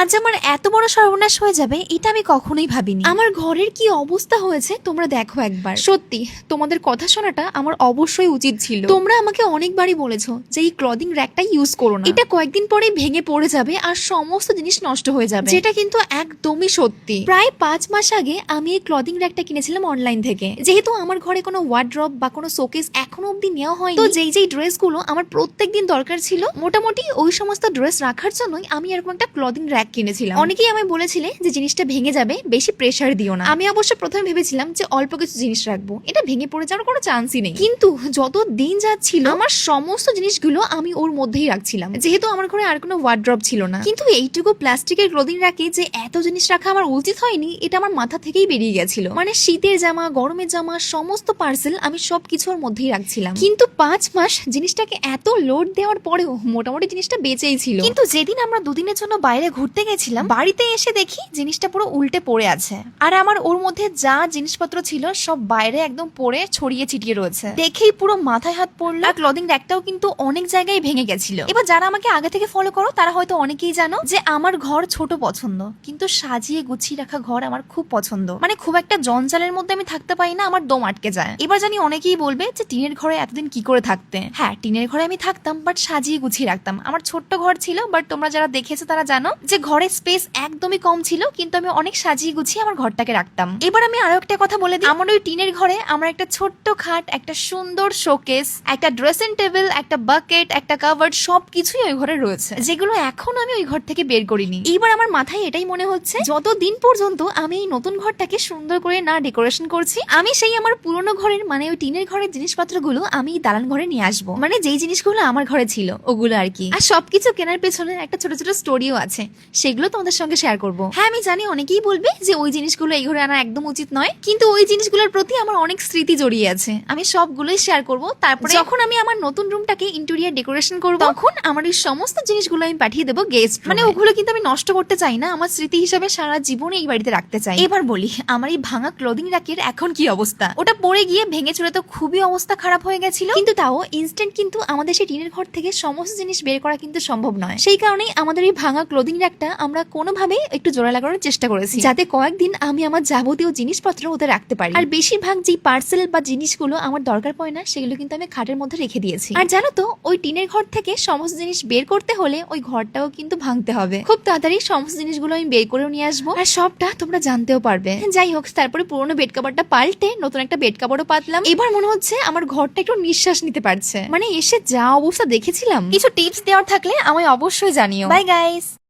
আজ আমার এত বড় সর্বনাশ হয়ে যাবে এটা আমি কখনোই ভাবিনি। আমার ঘরের কি অবস্থা হয়েছে তোমরা দেখো একবার। সত্যি তোমাদের কথা শোনাটা আমার অবশ্যই উচিত ছিল। তোমরা আমাকে অনেকবারই বলেছো যে এই ক্লদিং র্যাকটা ইউজ করো না, এটা কয়েকদিন পরেই ভেঙে পড়ে যাবে আর সমস্ত জিনিস নষ্ট হয়ে যাবে, যেটা কিন্তু একদমই সত্যি। প্রায় 5 মাস আগে আমি এই ক্লদিং র্যাকটা কিনেছিলাম অনলাইন থেকে। যেহেতু আমার ঘরে কোনো ওয়ার্ড্রপ বা কোনো শোকেস এখনো অব্দি নেওয়া হয়নি, তো যেই ড্রেসগুলো আমার প্রত্যেকদিন দরকার ছিল মোটামুটি ওই সমস্ত ড্রেস রাখার জন্যই আমি এরকম একটা ক্লদিং র্যাক কিনেছিলাম। অনেকেই আমায় বলেছিলে যে জিনিসটা ভেঙে যাবে, বেশি প্রেসার দিও না। আমি অবশ্য প্রথমে ভেবেছিলাম যে অল্প কিছু জিনিস রাখবো, এটা ভেঙে পড়ে যাওয়ার কোনো চান্সই নেই। কিন্তু যত দিন যাচ্ছিল আমার সমস্ত জিনিসগুলো আমি ওর মধ্যেই রাখছিলাম, যেহেতু আমার ঘরে আর কোনো ওয়ার্ড্রপ ছিল না। কিন্তু এইটুকু প্লাস্টিকের ক্লদিং র্যাকে যে এত জিনিস রাখা আমার উচিত হয়নি এটা আমার মাথা থেকেই বেরিয়ে গেছিল। মানে শীতের জামা, গরমের জামা, সমস্ত পার্সেল আমি সবকিছু ওর মধ্যেই রাখছিলাম। কিন্তু 5 মাস জিনিসটাকে এত লোড দেওয়ার পরেও মোটামুটি জিনিসটা বেঁচেই ছিল। কিন্তু যেদিন আমরা দুদিনের জন্য বাইরে ঘুরতে গেছিলাম, বাড়িতে এসে দেখি জিনিসটা পুরো উল্টে পড়ে আছে, আর আমার ওর মধ্যে যা জিনিসপত্র ছিল সব বাইরে একদম পড়ে ছড়িয়ে ছিটিয়ে রয়েছে। দেখেই পুরো মাথায় হাত পড়লো। আর ক্লদিং র্যাকটাও কিন্তু অনেক জায়গায় ভেঙে গেছিল। এবার যারা আমাকে আগে থেকে ফলো করো তারা হয়তো অনেকেই জানো যে আমার ঘর ছোট পছন্দ, কিন্তু সাজিয়ে গুছিয়ে রাখা ঘর আমার খুব পছন্দ। মানে খুব একটা জঞ্জালের মধ্যে আমি থাকতে পারি না, আমার দম আটকে যায়। এবার জানি অনেকেই বলবে যে টিনের ঘরে এতদিন কি করে থাকতে। হ্যাঁ, টিনের ঘরে আমি থাকতাম, বাট সাজিয়ে গুছিয়ে রাখতাম। আমার ছোট্ট ঘর ছিল, বাট তোমরা যারা দেখেছো তারা জানো যে ঘরের স্পেস একদমই কম ছিল, কিন্তু আমি অনেক সাজিয়ে গুছিয়ে আমার ঘরটাকে রাখতাম। এবার আমি আরো একটা কথা বলে দিই, আমার ওই টিনের ঘরে আমার একটা ছোট্ট খাট, একটা সুন্দর শোকেস, একটা ড্রেসিং টেবিল, একটা বাকেট, একটা কাভার্ড, সবকিছুই ওই ঘরে রয়েছে, যেগুলো এখন আমি ওই ঘর থেকে বের করিনি। এইবার আমার মাথায় এটাই মনে হচ্ছে যতদিন পর্যন্ত আমি এই নতুন ঘরটাকে সুন্দর করে না ডেকোরেশন করছি, আমি সেই আমার পুরোনো ঘরের মানে ওই টিনের ঘরের জিনিসপত্রগুলো আমি দালান ঘরে নিয়ে আসবো। মানে যেই জিনিসগুলো আমার ঘরে ছিল ওগুলো আর কি। আর সবকিছু কেনার পেছনে একটা ছোট ছোট স্টোরিও আছে, সেগুলো তোমাদের সঙ্গে শেয়ার করবো। হ্যাঁ, আমি জানি অনেকেই বলবে যে ওই জিনিসগুলো এই ঘরে আনা একদম উচিত নয়, কিন্তু ওই জিনিসগুলোর প্রতি আমার অনেক স্মৃতি জড়িয়ে আছে। আমি সবগুলোই শেয়ার করবো। তারপরে যখন আমি আমার নতুন রুমটাকে ইন্টেরিয়র ডেকোরেশন করবো, তখন আমার এই সমস্ত জিনিসগুলো আমি পাঠিয়ে দেবো গেস্ট। মানে ওগুলো কিন্তু আমি নষ্ট করতে চাই না, আমার স্মৃতি হিসাবে সারা জীবনে এই বাড়িতে রাখতে চাই। এবার বলি, আমার এই ভাঙা ক্লোদিং র্যাকের এখন কি অবস্থা। ওটা পড়ে গিয়ে ভেঙে চুরে তো খুবই অবস্থা খারাপ হয়ে গেছিল, কিন্তু তাও ইনস্ট্যান্ট কিন্তু আমাদের সেই টিনের ঘর থেকে সমস্ত জিনিস বের করা কিন্তু সম্ভব নয়। সেই কারণেই আমাদের এই ভাঙা ক্লোদিং র্যাকটা আমরা কোনোভাবে একটু জোড়া লাগানোর চেষ্টা করেছি, যাতে কয়েকদিন আমি আমার যাবতীয় জিনিসপত্র ওতে রাখতে পারি। আর বেশিরভাগ যে পার্সেল বা জিনিসগুলো আমার দরকার পড়ে না সেগুলো কিন্তু আমি খাটের মধ্যে রেখে দিয়েছি। আর জানো তো, ওই টিনের ঘর থেকে সমস্ত জিনিস বের করতে হলে ওই ঘরটাও কিন্তু ভাঙতে হবে। খুব তাড়াতাড়ি সমস্ত জিনিসগুলো আমি বের করেও নিয়ে আসবো, আর সবটা তোমরা জানতেও পারবে। যাই হোক, তারপরে পুরোনো বেড কাভারটা পাল্টে নতুন একটা বেড কাভারও পাতলাম। এবার মনে হচ্ছে আমার ঘরটা একটু নিঃশ্বাস নিতে পারছে। মানে এসে যা অবস্থা দেখেছিলাম। কিছু টিপস দেওয়ার থাকলে আমায় অবশ্যই জানিও। Bye guys.